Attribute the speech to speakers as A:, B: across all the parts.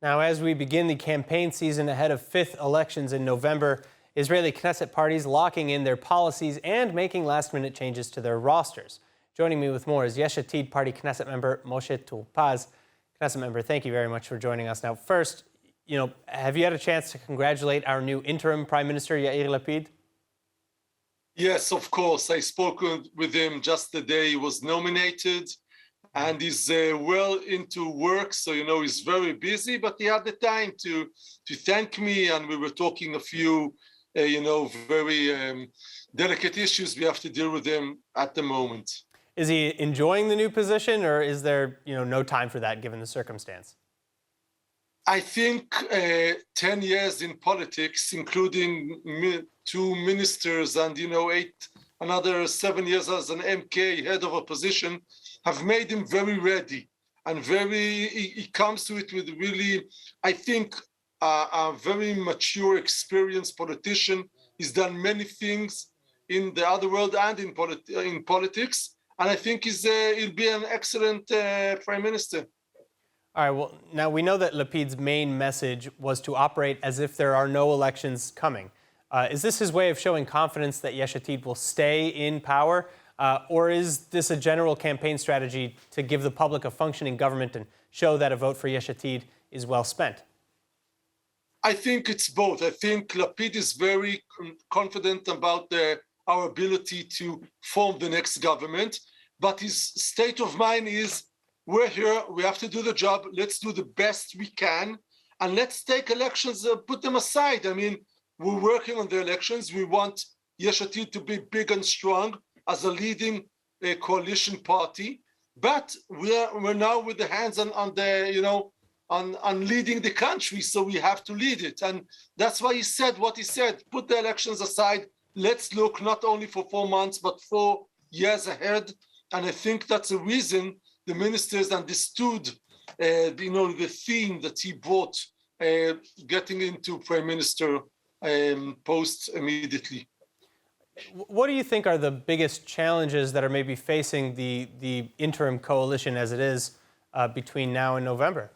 A: Now, as we begin the campaign season ahead of fifth elections in November, Israeli Knesset parties locking in their policies and making last-minute changes to their rosters. Joining me with more is Yesh Atid Party Knesset member Moshe Tur-Paz. Knesset member, thank you very much for joining us. Now, first, have you had a chance to congratulate our new interim Prime Minister, Yair Lapid?
B: Yes, of course. I spoke with him just the day he was nominated, and he's well into work. So, he's very busy, but he had the time to thank me. And we were talking a few, very delicate issues we have to deal with him at the moment.
A: Is he enjoying the new position, or is there, no time for that given the circumstance?
B: I think 10 years in politics, including two ministers and, another 7 years as an MK, head of opposition, have made him very ready and he comes to it with really, I think, a very mature, experienced politician. He's done many things in the other world and in politics. And I think he'll be an excellent prime minister.
A: All right, well, now we know that Lapid's main message was to operate as if there are no elections coming. Is this his way of showing confidence that Yesh Atid will stay in power? Or is this a general campaign strategy to give the public a functioning government and show that a vote for Yesh Atid is well spent?
B: I think it's both. I think Lapid is very confident about our ability to form the next government, but his state of mind is, we're here, we have to do the job, let's do the best we can, and let's take elections, put them aside. I mean, we're working on the elections. We want Yesh Atid to be big and strong as a leading coalition party, but we're now with the hands on leading the country, so we have to lead it. And that's why he said what he said, put the elections aside, let's look not only for 4 months, but 4 years ahead. And I think that's the reason the ministers understood, the theme that he brought, getting into prime minister post immediately.
A: What do you think are the biggest challenges that are maybe facing the interim coalition as it is between now and November?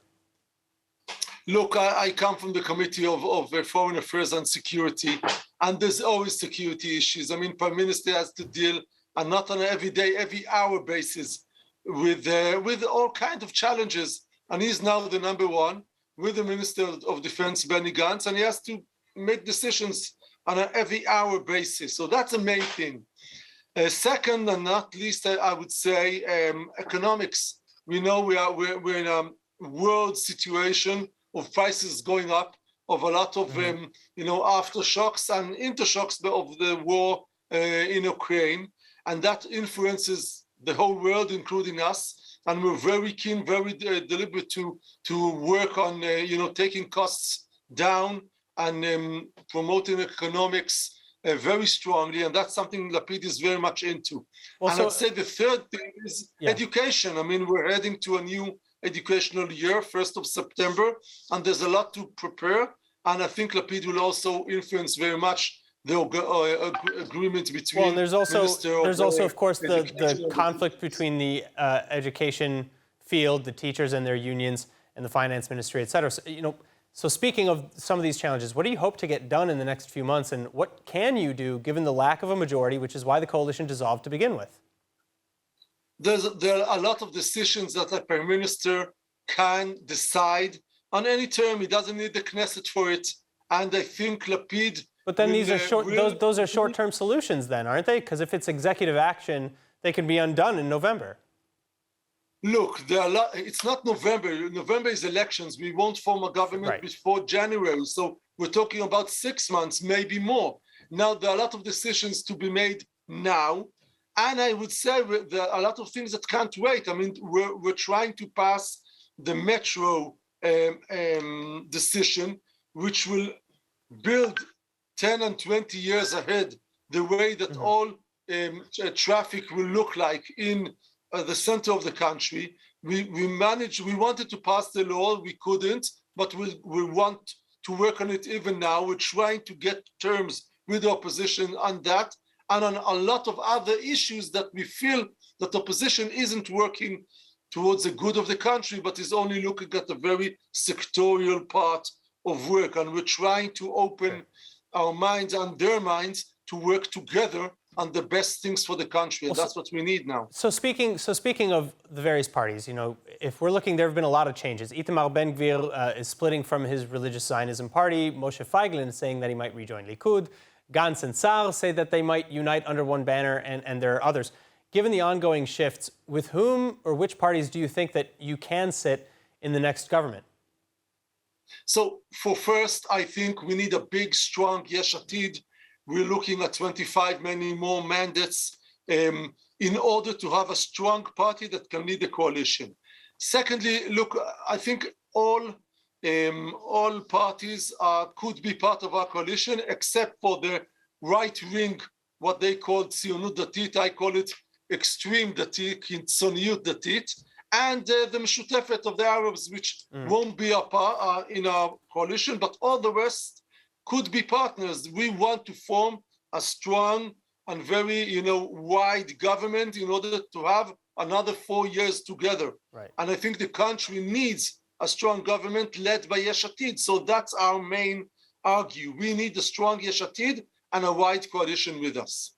B: Look, I come from the Committee of Foreign Affairs and Security, and there's always security issues. I mean, Prime Minister has to deal, and not on an every day, every hour basis, with all kinds of challenges. And he's now the number one with the Minister of Defense, Benny Gantz, and he has to make decisions on an every hour basis. So that's the main thing. Second, and not least, I would say economics. We know we're in a world situation of prices going up, of a lot of aftershocks and intershocks of the war in Ukraine, and that influences the whole world, including us. And we're very keen, very deliberate to work on taking costs down and promoting economics very strongly, and that's something Lapid is very much into. And I'd say the third thing is education. I mean, we're heading to a new educational year, 1st of September, and there's a lot to prepare. And I think Lapid will also influence very much the agreement between.
A: Well, and there's also, of course, the conflict between the education field, the teachers and their unions, and the finance ministry, et cetera. So speaking of some of these challenges, what do you hope to get done in the next few months, and what can you do given the lack of a majority, which is why the coalition dissolved to begin with?
B: There are a lot of decisions that a prime minister can decide on any term. He doesn't need the Knesset for it, and I think Lapid.
A: But then these are those are short-term solutions, then, aren't they? Because if it's executive action, they can be undone in November.
B: Look, it's not November. November is elections. We won't form a government before January. So we're talking about 6 months, maybe more. Now, there are a lot of decisions to be made now. And I would say there are a lot of things that can't wait. I mean, we're trying to pass the metro decision, which will build 10 and 20 years ahead the way that all traffic will look like in the center of the country. We wanted to pass the law, we couldn't, but we want to work on it even now. We're trying to get terms with the opposition on that and on a lot of other issues that we feel that the opposition isn't working towards the good of the country, but is only looking at a very sectorial part of work. And we're trying to open our minds and their minds to work together on the best things for the country, and that's what we need now.
A: So speaking of the various parties, if we're looking, there have been a lot of changes. Itamar Ben-Gvir is splitting from his religious Zionism party. Moshe Feiglin is saying that he might rejoin Likud. Gantz and Sar say that they might unite under one banner, and there are others. Given the ongoing shifts, with whom or which parties do you think that you can sit in the next government?
B: So for first, I think we need a big, strong Yesh Atid. We're looking at 25, many more mandates in order to have a strong party that can lead the coalition. Secondly, look, I think all parties could be part of our coalition, except for the right wing, what they call Tzionut Datit. I call it extreme Datit, Kitzoniyut Datit, and the Meshutefet of the Arabs, which won't be in our coalition, but all the rest could be partners. We want to form a strong and very, wide government in order to have another 4 years together.
A: Right.
B: And I think the country needs a strong government led by Yesh Atid. So that's our main argue. We need a strong Yesh Atid and a wide coalition with us.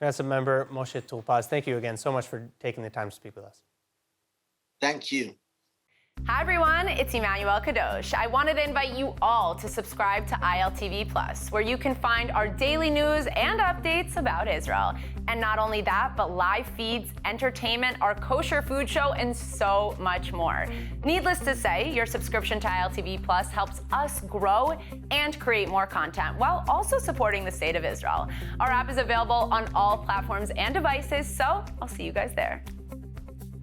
A: Knesset member Moshe Tur-Paz, thank you again so much for taking the time to speak with us.
B: Thank you.
C: Hi everyone, it's Emmanuel Kadosh. I wanted to invite you all to subscribe to ILTV+, where you can find our daily news and updates about Israel. And not only that, but live feeds, entertainment, our kosher food show, and so much more. Needless to say, your subscription to ILTV+ helps us grow and create more content while also supporting the state of Israel. Our app is available on all platforms and devices, so I'll see you guys there.